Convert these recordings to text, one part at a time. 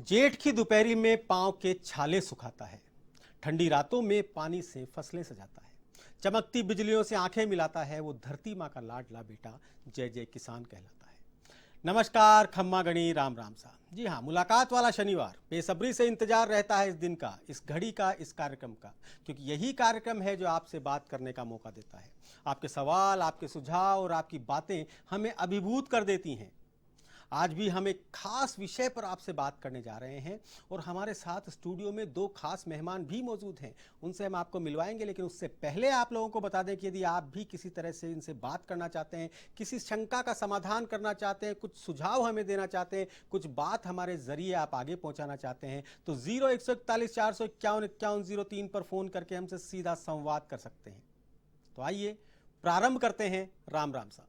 जेठ की दोपहरी में पांव के छाले सुखाता है, ठंडी रातों में पानी से फसलें सजाता है, चमकती बिजलियों से आंखें मिलाता है। वो धरती माँ का लाडला बेटा जय जय किसान कहलाता है। नमस्कार, खम्मा गणी, राम राम सा। जी हाँ, मुलाकात वाला शनिवार। बेसब्री से इंतजार रहता है इस दिन का, इस घड़ी का, इस कार्यक्रम का, क्योंकि यही कार्यक्रम है जो आपसे बात करने का मौका देता है। आपके सवाल, आपके सुझाव और आपकी बातें हमें अभिभूत कर देती हैं। आज भी हम एक खास विषय पर आपसे बात करने जा रहे हैं और हमारे साथ स्टूडियो में दो खास मेहमान भी मौजूद हैं। उनसे हम आपको मिलवाएंगे, लेकिन उससे पहले आप लोगों को बता दें कि यदि आप भी किसी तरह से इनसे बात करना चाहते हैं, किसी शंका का समाधान करना चाहते हैं, कुछ सुझाव हमें देना चाहते हैं, कुछ बात हमारे जरिए आप आगे पहुंचाना चाहते हैं, तो 0141 451 5103 पर फोन करके हमसे सीधा संवाद कर सकते हैं। तो आइए प्रारंभ करते हैं। राम राम सा।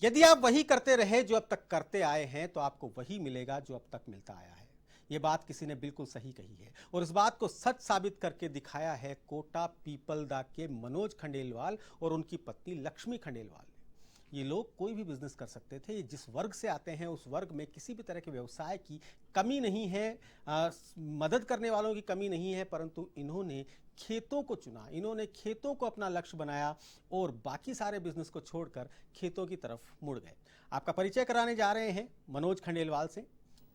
यदि आप वही करते रहे जो अब तक करते आए हैं, तो आपको वही मिलेगा जो अब तक मिलता आया है। ये बात किसी ने बिल्कुल सही कही है और इस बात को सच साबित करके दिखाया है कोटा पीपलदा के मनोज खंडेलवाल और उनकी पत्नी लक्ष्मी खंडेलवाल ने। ये लोग कोई भी बिजनेस कर सकते थे। ये जिस वर्ग से आते हैं उस वर्ग में किसी भी तरह के व्यवसाय की कमी नहीं है, मदद करने वालों की कमी नहीं है, परंतु इन्होंने खेतों को चुना, इन्होंने खेतों को अपना लक्ष्य बनाया और बाकी सारे बिजनेस को छोड़कर खेतों की तरफ मुड़ गए। आपका परिचय कराने जा रहे हैं मनोज खंडेलवाल से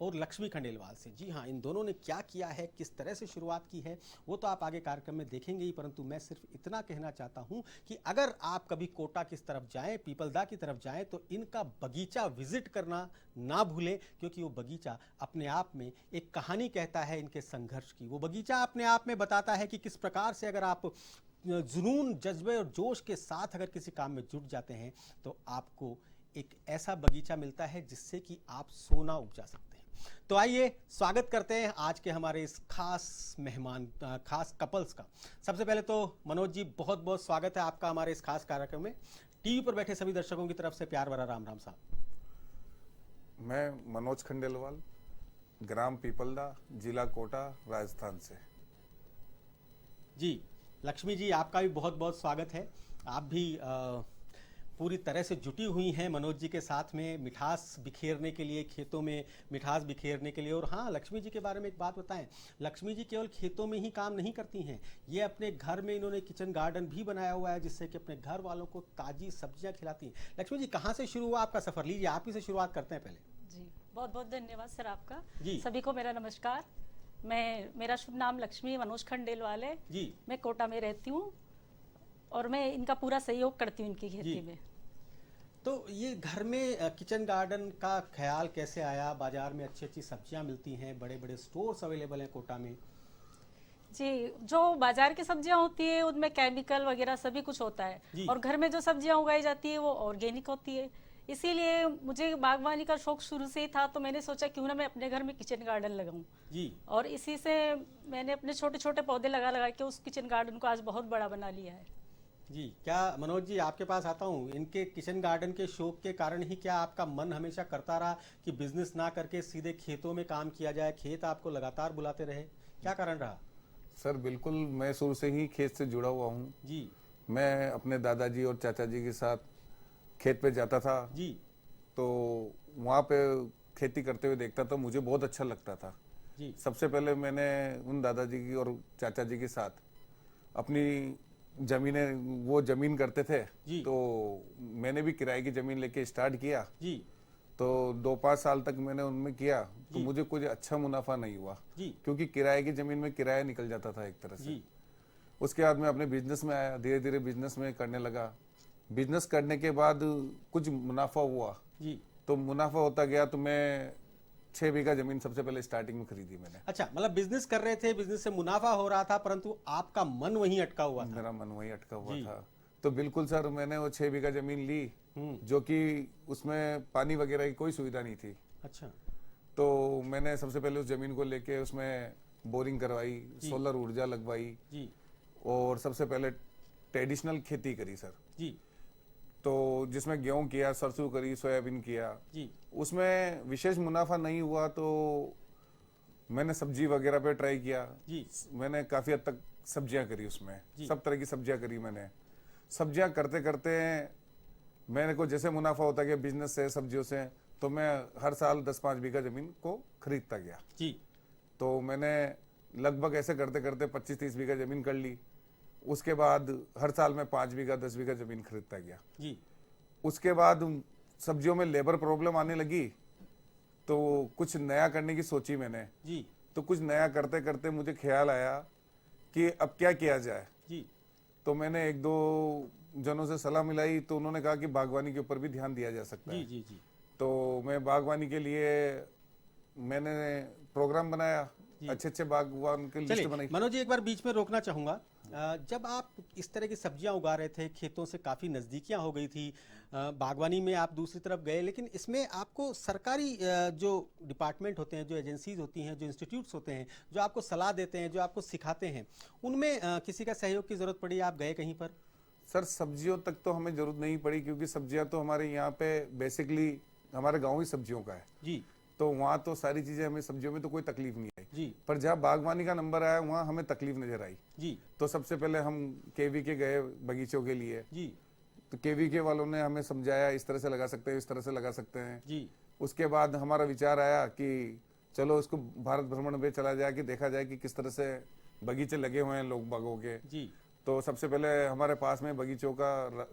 और लक्ष्मी खंडेलवाल से। जी हाँ, इन दोनों ने क्या किया है, किस तरह से शुरुआत की है, वो तो आप आगे कार्यक्रम में देखेंगे ही, परंतु मैं सिर्फ इतना कहना चाहता हूँ कि अगर आप कभी कोटा की तरफ जाएं, पीपलदा की तरफ जाएं, तो इनका बगीचा विजिट करना ना भूलें, क्योंकि वो बगीचा अपने आप में एक कहानी कहता है इनके संघर्ष की। वो बगीचा अपने आप में बताता है कि किस प्रकार से अगर आप जुनून, जज्बे और जोश के साथ अगर किसी काम में जुट जाते हैं तो आपको एक ऐसा बगीचा मिलता है जिससे कि आप सोना उपजा सकते हैं। तो आइए स्वागत करते हैं आज के हमारे इस खास मेहमान, खास कपल्स का। सबसे पहले तो मनोज जी, बहुत बहुत स्वागत है आपका हमारे इस खास कार्यक्रम में। टीवी पर बैठे सभी दर्शकों की तरफ से प्यार भरा राम राम साहब। मैं मनोज खंडेलवाल, ग्राम पीपलदा, जिला कोटा, राजस्थान से। जी लक्ष्मी जी, आपका भी बहुत बहुत स्वागत है। आप भी पूरी तरह से जुटी हुई हैं मनोज जी के साथ में, मिठास बिखेरने के लिए, खेतों में मिठास बिखेरने के लिए। और हाँ, लक्ष्मी जी के बारे में एक बात बताएं, लक्ष्मी जी केवल खेतों में ही काम नहीं करती हैं, ये अपने घर में इन्होंने किचन गार्डन भी बनाया हुआ है जिससे कि अपने घर वालों को ताज़ी सब्जियां खिलाती हैं। लक्ष्मी जी, कहाँ से शुरू हुआ आपका सफ़र? लीजिए, आप ही से शुरुआत करते हैं पहले। जी, बहुत बहुत धन्यवाद सर आपका। जी। सभी को मेरा नमस्कार। मेरा शुभ नाम लक्ष्मी मनोज खंडेलवाल है जी। मैं कोटा में रहती हूँ और मैं इनका पूरा सहयोग करती हूँ इनकी खेती में। तो ये घर में किचन गार्डन का ख्याल कैसे आया? बाजार में अच्छी अच्छी सब्जियां मिलती हैं, बड़े बड़े स्टोर्स अवेलेबल हैं कोटा में। जी, जो बाजार की सब्जियां होती है उनमें केमिकल वगैरह सभी कुछ होता है और घर में जो सब्जियां उगाई जाती है वो ऑर्गेनिक होती है। इसीलिए मुझे बागवानी का शौक शुरू से ही था, तो मैंने सोचा क्यों ना मैं अपने घर में किचन गार्डन लगाऊं। जी। और इसी से मैंने अपने छोटे छोटे पौधे लगा लगा के उस किचन गार्डन को आज बहुत बड़ा बना लिया है। जी, क्या मनोज जी आपके पास आता हूँ, इनके किचन गार्डन के शौक के कारण ही क्या आपका मन हमेशा करता रहा कि बिजनेस ना करके सीधे खेतों में काम किया जाए, खेत आपको लगातार बुलाते रहे? क्या कारण रहा? सर बिल्कुल, मैं शुरू से ही खेत से जुड़ा हुआ हूँ जी। मैं अपने दादाजी और चाचा जी के साथ खेत पे जाता था जी। तो वहाँ पे खेती करते हुए देखता था, मुझे बहुत अच्छा लगता था। जी। सबसे पहले मैंने उन दादाजी की और चाचा जी के साथ अपनी जमीनें, वो जमीन करते थे जी। तो मैंने भी किराए की जमीन लेके स्टार्ट किया। जी। तो 2-5 साल तक मैंने उनमें किया तो जी। मुझे कुछ अच्छा मुनाफा नहीं हुआ। जी। क्योंकि किराए की जमीन में किराया निकल जाता था एक तरह से। जी। उसके बाद मैं अपने बिजनेस में आया, धीरे धीरे बिजनेस में करने लगा। बिजनेस करने के बाद कुछ मुनाफा हुआ। जी। तो मुनाफा होता गया तो मैं 6 बीघा जमीन सबसे पहले स्टार्टिंग में खरीदी मैंने। अच्छा, मतलब बिजनेस कर रहे थे, बिजनेस से मुनाफा हो रहा था, परंतु आपका मन वहीं अटका हुआ था। मेरा मन वहीं अटका हुआ जी। था। तो बिल्कुल सर, मैंने वो 6 बीघा जमीन ली, जो कि उसमें पानी वगैरह की कोई सुविधा नहीं थी। अच्छा। तो मैंने सबसे पहले उस जमीन को लेके उसमें बोरिंग करवाई, सोलर ऊर्जा लगवाई। जी। और सबसे पहले ट्रेडिशनल खेती करी सर। जी। तो जिसमें गेहूं किया, सरसों करी, सोयाबीन किया। जी। उसमें विशेष मुनाफा नहीं हुआ तो मैंने सब्जी वगैरह पे ट्राई किया। जी। मैंने काफी हद तक सब्जियां करी उसमें, सब तरह की सब्जियां करी मैंने। सब्जियां करते करते मेरे को जैसे मुनाफा होता गया बिजनेस से, सब्जियों से, तो मैं हर साल 10-5 बीघा जमीन को खरीदता गया जी। तो मैंने लगभग ऐसे करते करते 25-30 बीघा जमीन कर ली। उसके बाद हर साल मैं 5 बीघा 10 बीघा जमीन खरीदता गया जी। उसके बाद सब्जियों में लेबर प्रॉब्लम आने लगी, तो कुछ नया करने की सोची मैंने जी। तो कुछ नया करते करते मुझे ख्याल आया कि अब क्या किया जाए। जी। तो मैंने 1-2 जनों से सलाह मिलाई, तो उन्होंने कहा कि बागवानी के ऊपर भी ध्यान दिया जा सकता है। जी। जी। जी। तो मैं बागवानी के लिए मैंने प्रोग्राम बनाया, अच्छे अच्छे बागवान की लिस्ट चलिए बनाई। मनोज जी, एक बार बीच में रोकना चाहूंगा। जब आप इस तरह की सब्जियां उगा रहे थे, खेतों से काफ़ी नज़दीकियां हो गई थी, बागवानी में आप दूसरी तरफ गए, लेकिन इसमें आपको सरकारी जो डिपार्टमेंट होते हैं, जो एजेंसीज होती हैं, जो इंस्टीट्यूट्स होते हैं, जो आपको सलाह देते हैं, जो आपको सिखाते हैं, उनमें किसी का सहयोग की ज़रूरत पड़ी? आप गए कहीं पर? सर सब्जियों तक तो हमें जरूरत नहीं पड़ी, क्योंकि सब्जियां तो हमारे यहाँ पे बेसिकली हमारे गाँव ही सब्जियों का है जी। तो वहाँ तो सारी चीजें, हमें सब्जियों में तो कोई तकलीफ नहीं आई जी। पर जहाँ बागवानी का नंबर आया वहाँ हमें तकलीफ नजर आई। जी। तो सबसे पहले हम केवी के गए बगीचों के लिए। जी। तो केवी के वालों ने हमें समझाया इस तरह से लगा सकते हैं, इस तरह से लगा सकते हैं। जी। उसके बाद हमारा विचार आया कि चलो इसको भारत भ्रमण में चला जाए, कि देखा जाए कि किस तरह से बगीचे लगे हुए हैं लोग बागों के। जी। तो सबसे पहले हमारे पास में बगीचों का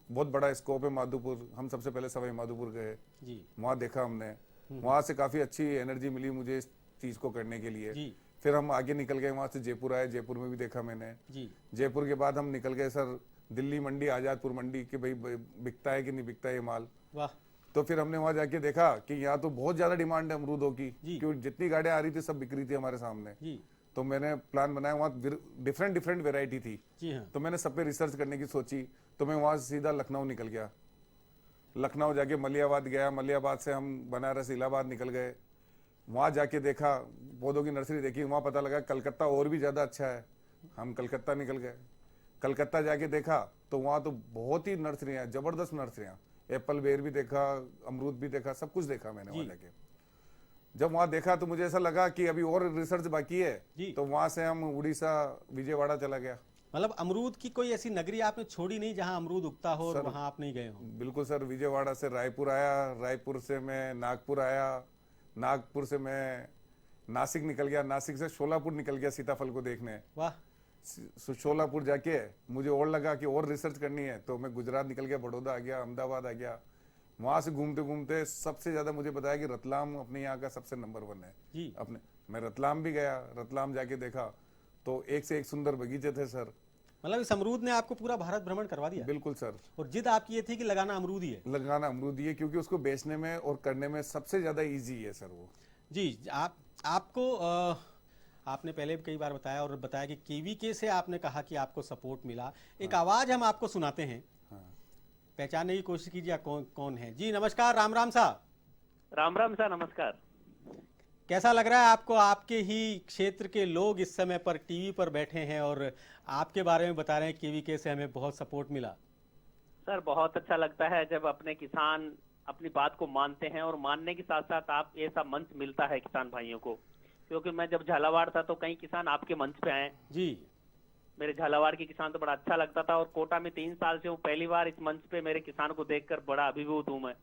बहुत बड़ा स्कोप है, माधोपुर। हम सबसे पहले सवाई माधोपुर गए, जी। वहाँ देखा हमने, वहाँ से काफी अच्छी एनर्जी मिली मुझे इस चीज को करने के लिए। जी। फिर हम आगे निकल गए, वहाँ से जयपुर आए, जयपुर में भी देखा मैंने। जी। जयपुर के बाद हम निकल गए सर दिल्ली मंडी, आजादपुर मंडी, कि भाई बिकता है कि नहीं बिकता है ये माल। वाह। तो फिर हमने वहाँ जाके देखा कि यहाँ तो बहुत ज्यादा डिमांड है अमरूदों की, जी। क्योंकि जितनी गाड़ियाँ आ रही थी सब बिक रही थी हमारे सामने। जी। तो मैंने प्लान बनाया, वहाँ डिफरेंट डिफरेंट वेराइटी थी। जी हाँ। तो मैंने सब पे रिसर्च करने की सोची। तो मैं वहाँ से सीधा लखनऊ निकल गया, लखनऊ जाके मलियाबाद गया, मलियाबाद से हम बनारस इलाहाबाद निकल गए। वहाँ जाके देखा, पौधों की नर्सरी देखी, वहाँ पता लगा कलकत्ता और भी ज़्यादा अच्छा है। हम कलकत्ता निकल गए, कलकत्ता जाके देखा तो वहाँ तो बहुत ही नर्सरियाँ, ज़बरदस्त नर्सरियाँ, एप्पल बेर भी देखा, अमरूद भी देखा, सब कुछ देखा मैंने वहाँ जाके। जब वहाँ देखा तो मुझे ऐसा लगा कि अभी और रिसर्च बाकी है, तो वहाँ से हम उड़ीसा विजयवाड़ा चला गया। मतलब अमरूद की कोई ऐसी नगरी आपने छोड़ी नहीं जहां अमरूद उगता हो और वहां आप नहीं गए हो? बिल्कुल सर, विजयवाड़ा से रायपुर आया, रायपुर से मैं नागपुर आया, नागपुर से मैं नासिक निकल गया, नासिक से शोलापुर निकल गया सीताफल को देखने। वाह। शोलापुर जाके मुझे और लगा कि और रिसर्च करनी है, तो मैं गुजरात निकल गया, बड़ौदा आ गया, अहमदाबाद आ गया। वहां से घूमते घूमते सबसे ज्यादा मुझे बताया कि रतलाम अपने यहाँ का सबसे नंबर 1 है जी। अपने। मैं रतलाम भी गया, रतलाम जाके देखा तो एक से एक सुंदर बगीचे थे सर। मतलब इस अमरूद ने आपको पूरा भारत भ्रमण करवा दिया? बिल्कुल सर। और जिद आपकी ये थी कि लगाना अमरूद ही है? लगाना अमरूद ही है, क्योंकि उसको बेचने में और करने में सबसे ज्यादा इजी है सर वो। जी। आपको आपने पहले भी कई बार बताया और बताया कि केवीके से आपने कहा कि आपको सपोर्ट मिला। एक आवाज हम आपको सुनाते हैं, पहचानने की कोशिश कीजिए कौन है। जी नमस्कार, राम राम साहब। राम राम सर, नमस्कार। कैसा लग रहा है आपको? आपके ही क्षेत्र के लोग इस समय पर टीवी पर बैठे हैं और आपके बारे में बता रहे हैं केवीके से हमें बहुत सपोर्ट मिला। सर बहुत अच्छा लगता है जब अपने किसान अपनी बात को मानते हैं, और मानने के साथ साथ आप ऐसा मंच मिलता है किसान भाइयों को। क्योंकि मैं जब झालावाड़ था तो कई किसान आपके मंच पे आए जी। मेरे झालावाड़ के किसान, तो बड़ा अच्छा लगता था। और कोटा में 3 साल से हूँ, पहली बार इस मंच पे मेरे किसान को देखकर बड़ा अभिभूत हूँ मैं।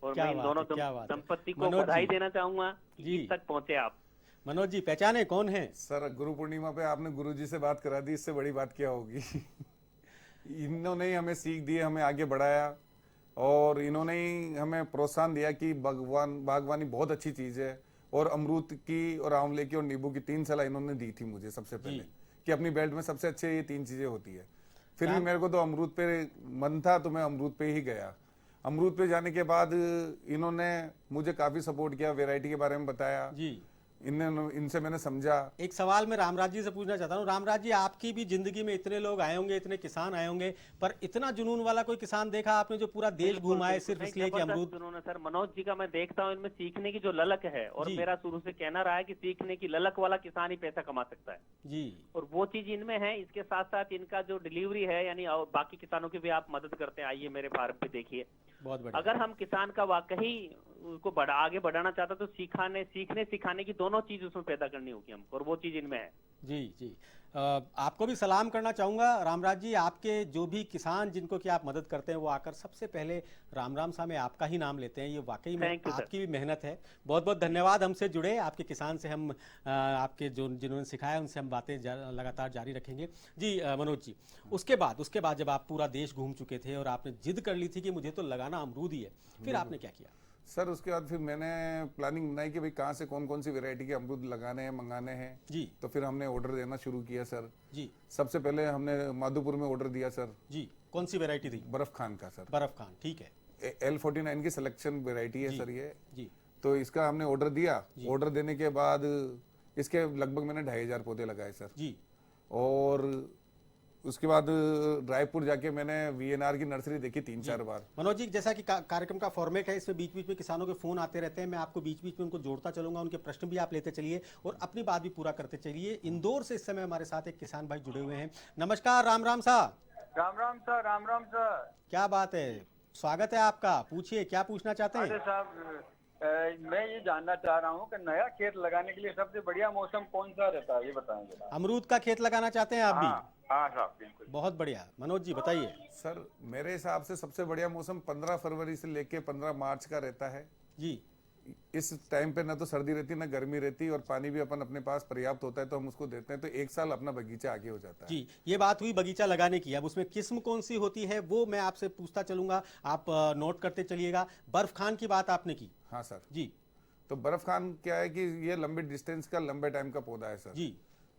और मैं इन दोनों दंपत्ति को बधाई देना चाहूंगा कि इस तक पहुंचे आप। मनोज जी, पहचाने कौन है? सर गुरु पूर्णिमा पे आपने गुरुजी से बात करा दी, इससे बड़ी बात क्या होगी। इन्होंने ही हमें सीख दी, हमें आगे बढ़ाया, और इन्होंने ही हमें प्रोत्साहन दिया कि बागवानी बहुत अच्छी चीज है। और अमरूद की और आंवले की और नींबू की 3 सलाह इन्होंने दी थी मुझे सबसे पहले, कि अपनी बेल्ट में सबसे अच्छे ये 3 चीजें होती है। फिर भी मेरे को तो अमरूद पे मन था, तो मैं अमरूद पे ही गया। अमरूद पे जाने के बाद इन्होंने मुझे काफी सपोर्ट किया, वैरायटी के बारे में बताया जी। इनसे मैंने समझा। एक सवाल मैं रामराज जी से पूछना चाहता हूँ। रामराज जी, आपकी भी जिंदगी में इतने लोग आए होंगे, इतने किसान आए होंगे, पर इतना जुनून वाला कोई किसान देखा आपने जो पूरा देश घुमाए सिर्फ इसलिए कि अमरूद? जुनून है सर, मनोज जी का मैं देखता हूँ इनमें सीखने की जो ललक है, और मेरा शुरू से कहना रहा है कि सीखने की ललक वाला किसान ही पैसा कमा सकता है जी। और वो चीज इनमें है। इसके साथ साथ इनका जो डिलीवरी है, यानी बाकी किसानों की भी आप मदद करते हैं। आइए मेरे फार्म पे देखिए, बहुत बढ़िया। अगर हम किसान का वाकई उसको आगे बढ़ाना चाहता तो सीखने सिखाने की दोनों चीज उसमें पैदा करनी होगी हमको, और वो चीज इनमें है। जी जी। आपको भी सलाम करना चाहूँगा रामराज जी। आपके जो भी किसान जिनको कि आप मदद करते हैं वो आकर सबसे पहले राम राम सा में आपका ही नाम लेते हैं। ये वाकई में आपकी भी मेहनत है। बहुत बहुत धन्यवाद हमसे जुड़े। आपके किसान से हम आपके जो जिन्होंने सिखाया उनसे हम बातें लगातार जारी रखेंगे। जी मनोज जी, उसके बाद जब आप पूरा देश घूम चुके थे और आपने जिद कर ली थी कि मुझे तो लगाना अमरूद ही है, फिर आपने क्या किया? सर उसके बाद फिर मैंने प्लानिंग बनाई कि भाई कहाँ से कौन कौन सी वैरायटी के अमरूद लगाने हैं, मंगाने हैं जी। तो फिर हमने ऑर्डर देना शुरू किया सर जी। सबसे पहले हमने माधोपुर में ऑर्डर दिया सर जी। कौन सी वैरायटी थी? बर्फ खान का सर। बर्फ खान, ठीक है। L49 की सिलेक्शन वैरायटी है सर ये जी। तो इसका हमने ऑर्डर दिया। ऑर्डर देने के बाद इसके लगभग मैंने 2500 पौधे लगाए सर जी। और उसके बाद रायपुर जाके मैंने VNR की नर्सरी देखी 3-4 बार। मनोज जी, जैसा कि कार्यक्रम का फॉर्मेट है, इसमें बीच बीच में किसानों के फोन आते रहते हैं। मैं आपको बीच बीच में उनको जोड़ता चलूंगा, उनके प्रश्न भी आप लेते चलिए और अपनी बात भी पूरा करते चलिए। इंदौर से इस समय हमारे साथ एक किसान भाई जुड़े हुए हैं। नमस्कार, राम राम सा। Ram Ram sir, Ram Ram sir. क्या बात है, स्वागत है आपका। पूछिए, क्या पूछना चाहते हैं? अरे साहब, मैं ये जानना चाह रहा हूँ कि नया खेत लगाने के लिए सबसे बढ़िया मौसम कौन सा रहता है, ये बताएं जरा। अमरूद का खेत लगाना चाहते हैं आप भी? हाँ साहब, बिल्कुल। बहुत बढ़िया। मनोज जी बताइए। सर मेरे हिसाब से सबसे बढ़िया मौसम 15 फरवरी से लेके 15 मार्च का रहता है जी। इस टाइम पे ना तो सर्दी रहती ना गर्मी रहती और पानी भी अपन अपने पास पर्याप्त होता है तो हम उसको देते हैं, तो एक साल अपना बगीचा आगे हो जाता है जी। ये बात हुई बगीचा लगाने की। अब उसमें किस्म कौन सी होती है वो मैं आपसे पूछता चलूंगा, आप नोट करते चलिएगा। बर्फ खान की बात आपने की। हाँ सर जी। तो बर्फ खान क्या है कि ये लंबे डिस्टेंस का लंबे टाइम का पौधा है सर जी।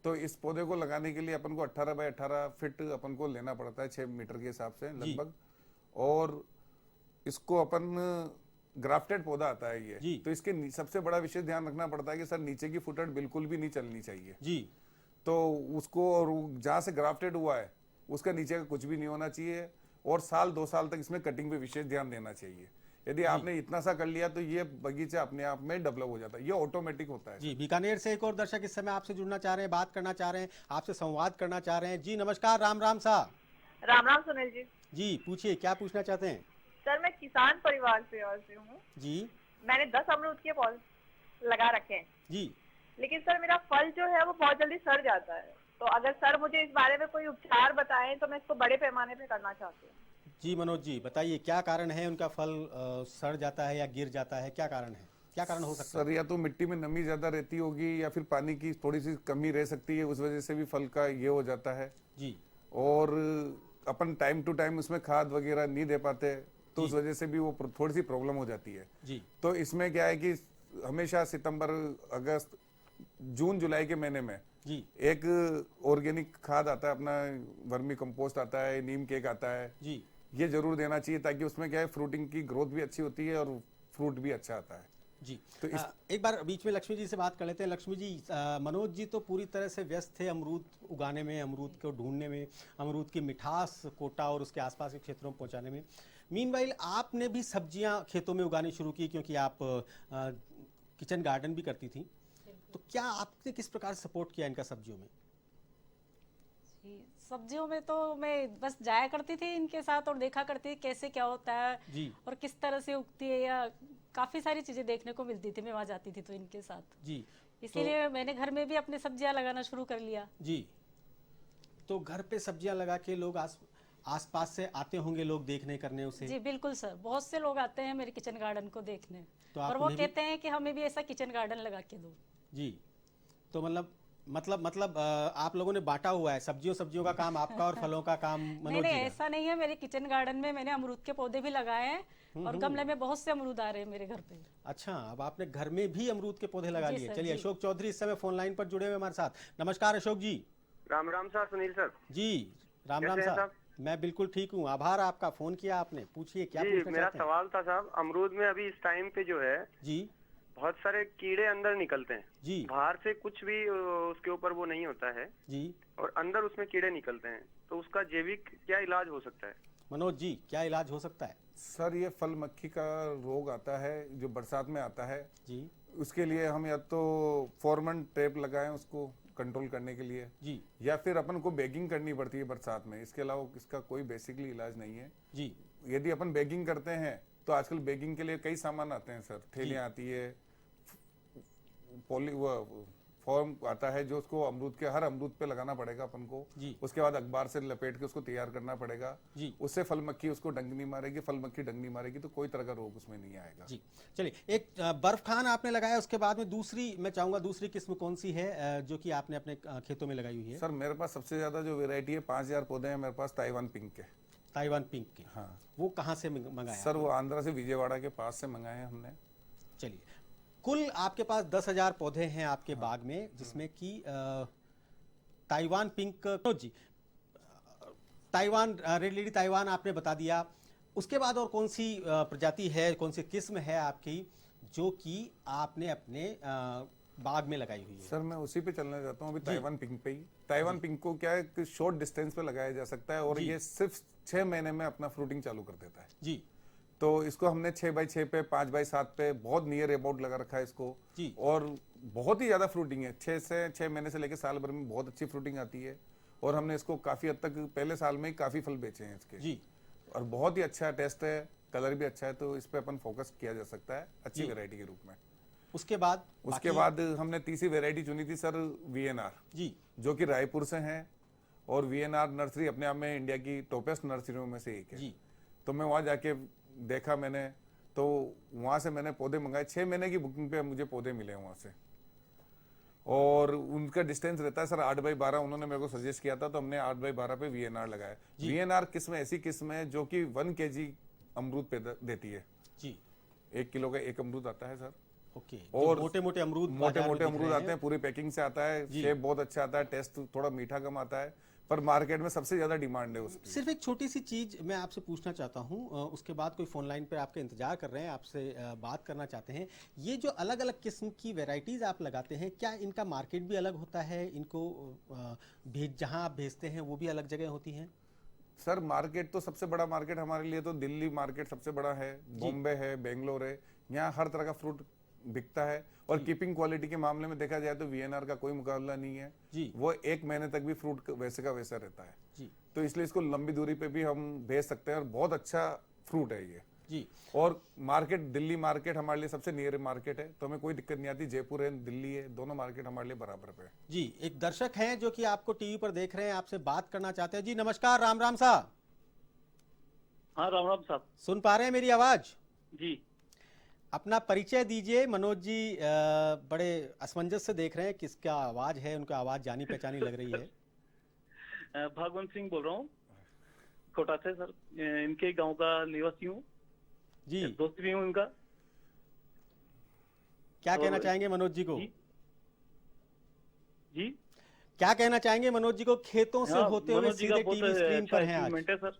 तो इस पौधे को लगाने के लिए अपन को 18 बाय 18 फीट अपन को लेना पड़ता है, 6 मीटर के हिसाब से लगभग। और इसको अपन ग्राफ्टेड पौधा आता है ये जी। तो इसके सबसे बड़ा विशेष ध्यान रखना पड़ता है कि सर नीचे की फुटट बिल्कुल भी नहीं चलनी चाहिए जी। तो उसको, और जहाँ से ग्राफ्टेड हुआ है उसका नीचे का कुछ भी नहीं होना चाहिए और 1-2 साल तक इसमें कटिंग पे विशेष ध्यान देना चाहिए। यदि आपने इतना सा कर लिया तो ये बगीचा अपने आप में डेवलप हो जाता है, ये ऑटोमेटिक होता है जी। बीकानेर से एक और दर्शक इस समय आपसे जुड़ना चाह रहे हैं, बात करना चाह रहे हैं, आपसे संवाद करना चाह रहे हैं। जी नमस्कार, राम राम सा। राम राम सुनील जी। जी पूछिए, क्या पूछना चाहते हैं? सर मैं किसान परिवार से हूँ जी। मैंने 10 अमरूद के पौधे लगा रखे हैं जी। लेकिन सर मेरा फल जो है वो बहुत जल्दी सड़ जाता है, तो अगर सर मुझे इस बारे में कोई उपचार बताएं तो मैं इसको बड़े पैमाने पे करना चाहती हूँ। जी मनोज जी बताइए, क्या कारण है उनका फल सड़ जाता है या गिर जाता है, क्या कारण है, क्या कारण हो सकता है? सर या तो मिट्टी में नमी ज्यादा रहती होगी या फिर पानी की थोड़ी सी कमी रह सकती है, उस वजह से भी फल का ये हो जाता है जी। और अपन टाइम टू टाइम उसमें खाद वगैरह नहीं दे पाते तो उस वजह से भी वो थोड़ी सी प्रॉब्लम हो जाती है जी। तो इसमें क्या है कि हमेशा सितंबर, अगस्त, जून, जुलाई के महीने में जी एक ऑर्गेनिक खाद आता है अपना, वर्मी कंपोस्ट आता है, नीम केक आता है जी, ये जरूर देना चाहिए ताकि उसमें क्या है फ्रूटिंग की ग्रोथ भी अच्छी होती है और फ्रूट भी अच्छा आता है जी। तो एक बार बीच में लक्ष्मी जी से बात कर लेते हैं। लक्ष्मी जी, मनोज जी तो पूरी तरह से व्यस्त थे अमरूद उगाने में, अमरूद को ढूंढने में, अमरूद की मिठास कोटा और उसके आसपास के क्षेत्रों में पहुंचाने में। मीनवाइल आपने भी सब्जियां खेतों में उगानी शुरू की क्योंकि आप किचन गार्डन भी करती थी, तो क्या आपने किस प्रकार सपोर्ट किया इनका सब्जियों में? सब्जियों में तो मैं बस जाया करती थी इनके साथ और देखा करती थी कैसे क्या होता है जी, और किस तरह से उगती है, या काफी सारी चीजें देखने को मिलती थी। मैं वहां जाती थी तो इनके साथ जी, इसीलिए तो मैंने घर में भी अपने सब्जियां लगाना शुरू कर लिया जी। तो घर पे सब्जियां लगा के लोग आसपास से आते होंगे लोग देखने करने उसे? जी बिल्कुल सर, बहुत से लोग आते हैं मेरे किचन गार्डन को देखने, तो और वो कहते हैं कि हमें भी ऐसा किचन गार्डन लगा के दो जी। तो मतलब आप लोगों ने बांटा हुआ है, सब्जियों का काम आपका और फलों का काम मनोज जी का? नहीं, ऐसा नहीं है। मेरे किचन गार्डन में मैंने अमरूद के पौधे भी लगाए हैं और गमले में बहुत से अमरूद आ रहे हैं मेरे घर पे। अच्छा, अब आपने घर में भी अमरूद के पौधे लगा लिए। चलिए, अशोक चौधरी इस समय फोन लाइन पर जुड़े हुए हमारे साथ। नमस्कार अशोक जी। राम राम सर, सुनील सर जी। राम राम साहब, मैं बिल्कुल ठीक हूँ, आभार आपका, फोन किया आपने, पूछिए क्या पूछना चाहते हैं? मेरा सवाल था साहब, अमरूद में अभी इस टाइम पे जो है जी बहुत सारे कीड़े अंदर निकलते हैं जी, बाहर से कुछ भी उसके ऊपर वो नहीं होता है जी, और अंदर उसमें कीड़े निकलते हैं, तो उसका जैविक क्या इलाज हो सकता है? मनोज जी, क्या इलाज हो सकता है? सर ये फल मक्खी का रोग आता है जो बरसात में आता है जी, उसके लिए हम या तो फॉर्मन टेप लगाएं उसको कंट्रोल करने के लिए जी, या फिर अपन को बैगिंग करनी पड़ती है बरसात में। इसके अलावा इसका कोई बेसिकली इलाज नहीं है जी। यदि अपन बैगिंग करते हैं तो आजकल बैगिंग के लिए कई सामान आते हैं सर, थैलियां आती है, फॉर्म आता है जो उसको अमरूद के हर अमरूद पे लगाना पड़ेगा अपन को। उसके बाद अखबार से लपेट के उसको तैयार करना पड़ेगा। उससे फल मक्खी उसको डंक नहीं मारेगी, फल मक्खी डंक नहीं मारेगी, तो कोई तरह का रोग उसमें नहीं आएगा। जी चलिए, एक बर्फ खान आपने लगाया, उसके बाद में दूसरी मैं चाहूंगा दूसरी किस्म कौन सी है जो कि आपने अपने खेतों में लगाई हुई है? सर मेरे पास सबसे ज्यादा जो वेरायटी है 5000 पौधे हैं मेरे पास ताइवान पिंक के। ताइवान पिंक के, हाँ। वो कहाँ से मंगाया? सर वो आंध्रा से विजयवाड़ा के पास से मंगाए हैं हमने। चलिए, कुल आपके पास 10,000 पौधे हैं आपके बाग में, जिसमें कि ताइवान पिंक जी, ताइवान रेड लेडी ताइवान आपने बता दिया। उसके बाद और कौन सी प्रजाति है, कौन सी किस्म है आपकी जो कि आपने अपने बाग में लगाई हुई है? सर मैं उसी पे चलना चाहता हूँ अभी, ताइवान पिंक पे ही। ताइवान पिंक को क्या है कि शॉर्ट डिस्टेंस पे लगाया जा सकता है और ये सिर्फ 6 महीने में अपना फ्रूटिंग चालू कर देता है जी। तो इसको हमने 6x6 पे 5x7 पे बहुत नियर अबाउट लगा रखा है इसको जी। और बहुत ही ज्यादा फ्रूटिंग है। 6 महीने से लेकर साल भर में बहुत अच्छी फ्रूटिंग आती है और हमने इसको काफी हद तक पहले साल में ही काफी फल बेचे हैं इसके जी। और बहुत ही अच्छा टेस्ट है, कलर भी अच्छा है, तो इस पे अपन फोकस किया जा सकता है अच्छी वेरायटी के रूप में। उसके बाद हमने तीसरी वेरायटी चुनी थी सर, VNR जी, जो कि रायपुर से है और VNR नर्सरी अपने आप में इंडिया की टॉपेस्ट नर्सरियों में से एक है जी। तो मैं वहां जाके देखा मैंने, तो वहां से मैंने पौधे मंगाए। 6 महीने की बुकिंग पे मुझे पौधे मिले वहां से और उनका डिस्टेंस रहता है सर 8x12। उन्होंने मेरे को सजेस्ट किया था तो हमने 8x12 पे VNR लगाया। VNR किस्म ऐसी किस्म है जो कि 1 kg अमरूद पे देती है जी। 1 किलो का एक अमरूद आता है सर। ओके। और मोटे मोटे अमरूद आते हैं, पूरी पैकिंग से आता है, शेप बहुत अच्छा आता है, टेस्ट थोड़ा मीठा कम आता है, पर मार्केट में सबसे ज्यादा डिमांड है उसकी। सिर्फ एक छोटी सी चीज मैं आपसे पूछना चाहता हूं, उसके बाद कोई फोन लाइन पे आपका इंतजार कर रहे हैं, आपसे बात करना चाहते हैं। ये जो अलग अलग किस्म की वैरायटीज आप लगाते हैं, क्या इनका मार्केट भी अलग होता है? इनको जहां आप भेजते हैं वो भी अलग जगह होती हैं? सर मार्केट तो सबसे बड़ा मार्केट हमारे लिए तो दिल्ली मार्केट सबसे बड़ा है, बॉम्बे है, बेंगलोर है, यहाँ हर तरह का फ्रूट बिकता है और कीपिंग क्वालिटी के मामले में देखा जाए तो VNR का कोई मुकाबला नहीं है जी। वो 1 महीने तक भी फ्रूट वैसे का वैसा रहता है जी। तो इसलिए इसको लंबी दूरी पे भी हम भेज सकते हैं और बहुत अच्छा फ्रूट है ये जी। और मार्केट, दिल्ली मार्केट हमारे लिए सबसे नियर मार्केट है, तो हमें कोई दिक्कत नहीं आती। जयपुर है, दिल्ली है, दोनों मार्केट हमारे लिए बराबर पे है जी। एक दर्शक हैं जो कि आपको टीवी पर देख रहे हैं, आपसे बात करना चाहते हैं। जी नमस्कार, राम राम साहब। हाँ राम राम साहब। सुन पा रहे हैं मेरी आवाज? जी। अपना परिचय दीजिए। मनोज जी बड़े असमंजस से देख रहे हैं, किसका आवाज है, उनका आवाज जानी पहचानी लग रही है। भागवंत सिंह बोल रहा हूँ कोटा से सर, इनके गांव का निवासी हूँ जी, दोस्त भी हूँ इनका। क्या कहना चाहेंगे मनोज जी को? जी क्या कहना चाहेंगे मनोज जी को? खेतों से होते हुए सीधे टीवी स्क्रीन पर हैं आज। सर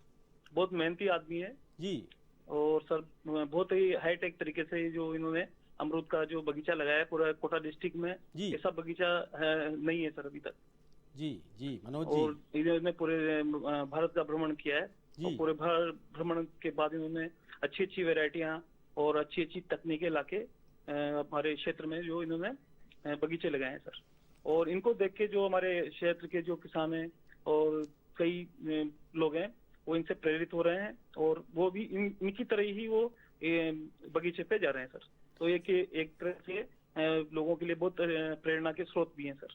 बहुत मेहनती आदमी है जी, और सर बहुत ही हाईटेक तरीके से जो इन्होंने अमरूद का जो बगीचा लगाया है पूरा कोटा डिस्ट्रिक्ट में, ऐसा बगीचा नहीं है सर अभी तक जी। जी मनोज जी, और इन्होंने पूरे भारत का भ्रमण किया है और पूरे भारत भ्रमण के बाद इन्होंने अच्छी अच्छी वेराइटियां और अच्छी अच्छी तकनीकें लाके हमारे क्षेत्र में जो इन्होंने बगीचे लगाए हैं सर। और इनको देख के जो हमारे क्षेत्र के जो किसान हैं और कई लोग हैं वो इनसे प्रेरित हो रहे हैं और वो भी इनकी तरह ही वो बगीचे पे जा रहे हैं सर। तो ये कि एक तरह से लोगों के लिए बहुत प्रेरणा के स्रोत भी हैं सर।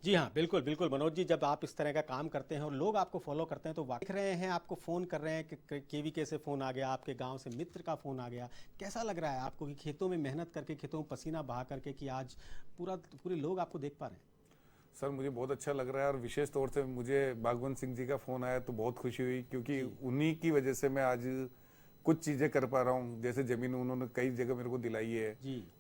जी हाँ, बिल्कुल बिल्कुल मनोज जी, जब आप इस तरह का काम करते हैं और लोग आपको फॉलो करते हैं तो देख रहे हैं, आपको फ़ोन कर रहे हैं कि KVK से फ़ोन आ गया, आपके गांव से मित्र का फ़ोन आ गया, कैसा लग रहा है आपको कि खेतों में मेहनत करके, खेतों में पसीना बहा करके कि आज पूरे लोग आपको देख पा रहे हैं? सर मुझे बहुत अच्छा लग रहा है और विशेष तौर से मुझे भागवंत सिंह जी का फ़ोन आया तो बहुत खुशी हुई, क्योंकि उन्हीं की वजह से मैं आज कुछ चीज़ें कर पा रहा हूँ। जैसे ज़मीन उन्होंने कई जगह मेरे को दिलाई है,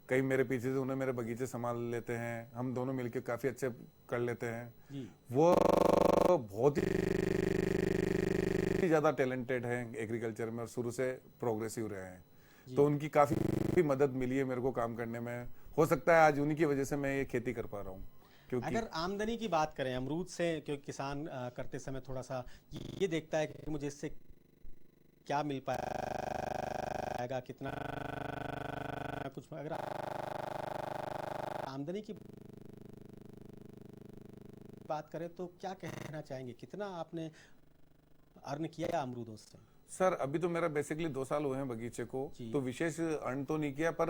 कई मेरे पीछे से उन्हें मेरे बगीचे संभाल लेते हैं, हम दोनों मिलकर काफ़ी अच्छे कर लेते हैं। वो बहुत ही ज़्यादा टैलेंटेड हैं एग्रीकल्चर में और शुरू से प्रोग्रेसिव रहे हैं, तो उनकी काफ़ी मदद मिली है मेरे को काम करने में। हो सकता है आज उन्हीं की वजह से मैं ये खेती कर पा रहा हूँ। अगर आमदनी की बात करें अमरूद से, क्योंकि किसान करते समय थोड़ा सा ये देखता है कि मुझे इससे क्या मिल पाएगा, कितना कुछ, अगर आमदनी की बात करें तो क्या कहना चाहेंगे, कितना आपने अर्न किया अमरूदों से? सर अभी तो मेरा बेसिकली 2 साल हुए हैं बगीचे को, तो विशेष अर्न तो नहीं किया, पर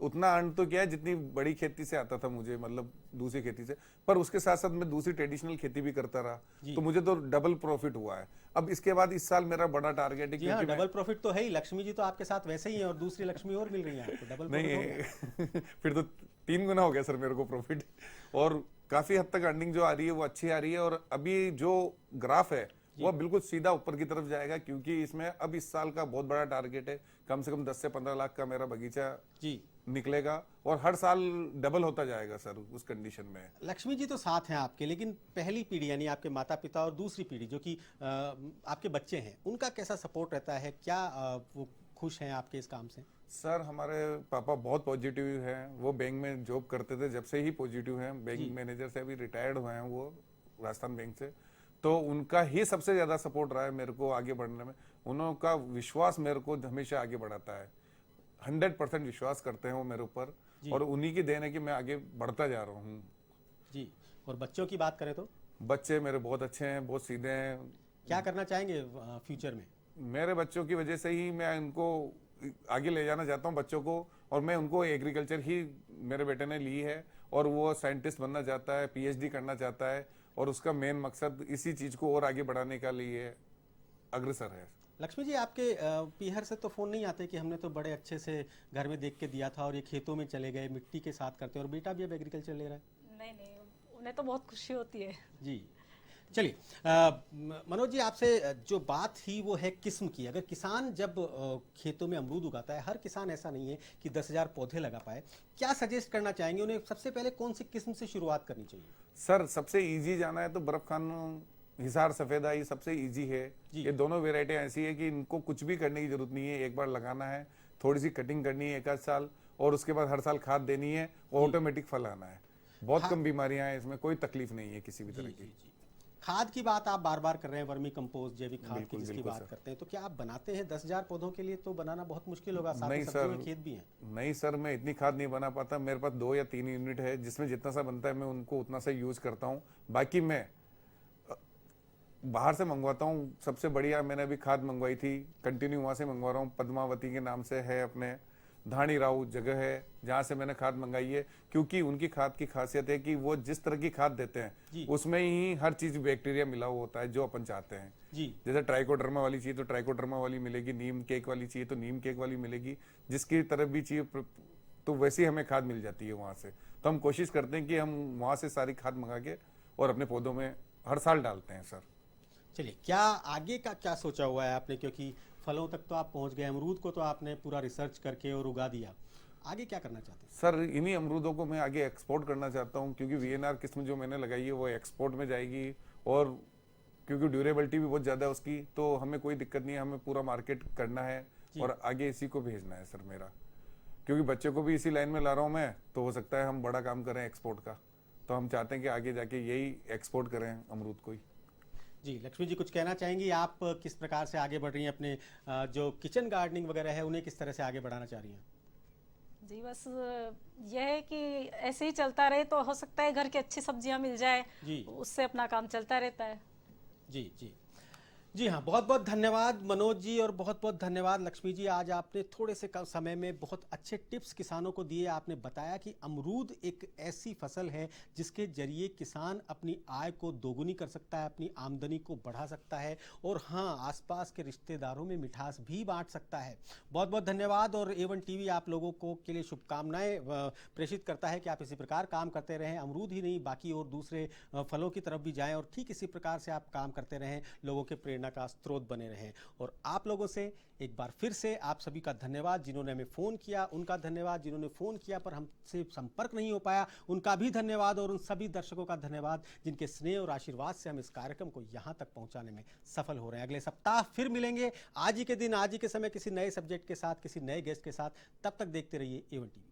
उतना अर्न तो किया है जितनी बड़ी खेती से आता था मुझे, मतलब दूसरी खेती से। पर उसके साथ साथ मैं दूसरी ट्रेडिशनल खेती भी करता रहा, तो मुझे तो डबल प्रॉफिट हुआ है। अब इसके बाद इस साल मेरा बड़ा टारगेट है कि हाँ, डबल प्रॉफिट तो है ही। लक्ष्मी जी तो आपके साथ वैसे ही है और दूसरी लक्ष्मी और मिल रही है आपको, डबल नहीं फिर तो 3 गुना हो गया सर मेरे को प्रॉफिट, और काफी हद तक अर्निंग जो आ रही है वो अच्छी आ रही है। और अभी जो ग्राफ है वो बिल्कुल सीधा ऊपर की तरफ जाएगा, क्योंकि इसमें अब इस साल का बहुत बड़ा टारगेट है, कम से कम 10 से 15 लाख का मेरा बगीचा निकलेगा और हर साल डबल होता जाएगा सर उस कंडीशन में। लक्ष्मी जी तो साथ हैं आपके, लेकिन पहली पीढ़ी यानी आपके माता पिता और दूसरी पीढ़ी जो कि आपके बच्चे हैं, उनका कैसा सपोर्ट रहता है? क्या वो खुश हैं आपके इस काम से? सर हमारे पापा बहुत पॉजिटिव हैं, वो बैंक में जॉब करते थे, जब से ही पॉजिटिव हैं। बैंक मैनेजर से अभी रिटायर्ड हुए हैं वो राजस्थान बैंक से, तो उनका ही सबसे ज्यादा सपोर्ट रहा है मेरे को आगे बढ़ने में। उनका विश्वास मेरे को हमेशा आगे बढ़ाता है, 100% विश्वास करते हैं वो मेरे ऊपर, और उन्हीं की देन है कि मैं आगे बढ़ता जा रहा हूँ जी। और बच्चों की बात करें तो बच्चे मेरे बहुत अच्छे हैं, बहुत सीधे हैं। क्या करना चाहेंगे फ्यूचर में? मेरे बच्चों की वजह से ही मैं उनको आगे ले जाना चाहता हूँ बच्चों को, और मैं उनको एग्रीकल्चर ही मेरे बेटे ने ली है, और वो साइंटिस्ट बनना चाहता है, PhD करना चाहता है, और उसका मेन मकसद इसी चीज को और आगे बढ़ाने का लिए अग्रसर है। लक्ष्मी जी, आपके पीहर से तो फोन नहीं आते कि हमने तो बड़े अच्छे से घर में देख के दिया था और ये खेतों में चले गए, मिट्टी के साथ करते हैं, और बेटा भी अब एग्रीकल्चर ले रहा है? नहीं, उन्हें तो बहुत खुशी होती है जी। चलिए मनोज जी, आपसे जो बात थी वो है किस्म की। अगर किसान जब खेतों में अमरूद उगाता है, हर किसान ऐसा नहीं है कि 10,000 पौधे लगा पाए, क्या सजेस्ट करना चाहेंगे उन्हें? सबसे पहले कौन सी किस्म से शुरुआत करनी चाहिए? सर सबसे इजी जाना है तो बर्फ खान, हिसार, सफेदा सबसे इजी है। ये दोनों वेराइटी ऐसी है कि इनको कुछ भी करने की जरूरत नहीं है, एक बार लगाना है, थोड़ी सी कटिंग करनी है 1 आध साल, और उसके बाद हर साल खाद देनी है, ऑटोमेटिक फल आना है। बहुत कम बीमारियां हैं इसमें, कोई तकलीफ नहीं है किसी भी तरह की। खाद की बात आप बार बार कर रहे हैं, वर्मी कंपोस्ट, जैविक खाद की जिसकी बात करते हैं, तो क्या आप बनाते हैं? 10,000 पौधों के लिए तो बनाना बहुत मुश्किल होगा, साथ ही सब्जियों के खेत भी हैं। नहीं सर, मैं इतनी खाद नहीं बना पाता। मेरे पास 2 या 3 यूनिट है, जिसमें जितना सा बनता है मैं उनको उतना सा यूज करता हूँ। बाकी मैं बाहर से मंगवाता हूँ। सबसे बढ़िया मैंने अभी खाद मंगवाई थी, कंटिन्यू वहां से मंगवा रहा हूँ। पद्मावती के नाम से है, अपने धानी राव जगह है जहां से मैंने खाद मंगाई है, क्योंकि उनकी खाद की खासियत है कि वो जिस तरह की खाद देते हैं उसमें ही हर चीज बैक्टीरिया मिला हुआ होता है जो अपन चाहते हैं जी। जैसे ट्राइकोडर्मा वाली चाहिए तो ट्राइकोडर्मा वाली मिलेगी, नीम केक वाली चाहिए तो नीम केक वाली मिलेगी, जिसकी तरफ भी चाहिए तो वैसी हमें खाद मिल जाती है वहां से। तो हम कोशिश करते हैं कि हम वहां से सारी खाद मंगा के और अपने पौधों में हर साल डालते हैं सर। चलिए, क्या आगे का क्या सोचा हुआ है आपने? क्योंकि फलों तक तो आप पहुंच गए, अमरूद को तो आपने पूरा रिसर्च करके और उगा दिया, आगे क्या करना चाहते हैं? सर इन्हीं अमरूदों को मैं आगे एक्सपोर्ट करना चाहता हूं, क्योंकि VNR किस्म जो मैंने लगाई है वो एक्सपोर्ट में जाएगी, और क्योंकि ड्यूरेबिलिटी भी बहुत ज्यादा है उसकी, तो हमें कोई दिक्कत नहीं है। हमें पूरा मार्केट करना है और आगे इसी को भेजना है सर मेरा, क्योंकि बच्चे को भी इसी लाइन में ला रहा हूँ मैं, तो हो सकता है हम बड़ा काम करें एक्सपोर्ट का। तो हम चाहते हैं कि आगे जाके यही एक्सपोर्ट करें अमरूद को ही। जी, लक्ष्मी जी कुछ कहना चाहेंगी? आप किस प्रकार से आगे बढ़ रही हैं, अपने जो किचन गार्डनिंग वगैरह है उन्हें किस तरह से आगे बढ़ाना चाह रही हैं? जी बस यह है कि ऐसे ही चलता रहे तो हो सकता है घर की अच्छी सब्जियां मिल जाए जी, उससे अपना काम चलता रहता है। जी जी जी हाँ, बहुत बहुत धन्यवाद मनोज जी और बहुत बहुत धन्यवाद लक्ष्मी जी। आज आपने थोड़े से कम समय में बहुत अच्छे टिप्स किसानों को दिए। आपने बताया कि अमरूद एक ऐसी फसल है जिसके जरिए किसान अपनी आय को दोगुनी कर सकता है, अपनी आमदनी को बढ़ा सकता है, और हाँ, आसपास के रिश्तेदारों में मिठास भी बांट सकता है। बहुत बहुत धन्यवाद। और A1 TV आप लोगों को के लिए शुभकामनाएं प्रेषित करता है कि आप इसी प्रकार काम करते रहें, अमरूद ही नहीं बाकी और दूसरे फलों की तरफ भी जाएं, और ठीक इसी प्रकार से आप काम करते रहें, लोगों के प्रेरणा का स्रोत बने रहें। और आप लोगों से एक बार फिर से आप सभी का धन्यवाद, जिन्होंने हमें फ़ोन किया उनका धन्यवाद, जिन्होंने फ़ोन किया पर हमसे संपर्क नहीं हो पाया उनका भी धन्यवाद, और उन सभी दर्शकों का धन्यवाद जिनके स्नेह और आशीर्वाद से हम इस कार्यक्रम को यहाँ तक पहुँचाने में सफल हो रहे हैं। अगले सप्ताह फिर मिलेंगे आज ही के दिन, आज ही के समय, किसी नए सब्जेक्ट के साथ, किसी नए गेस्ट के साथ। तब तक देखते रहिए A1 TV।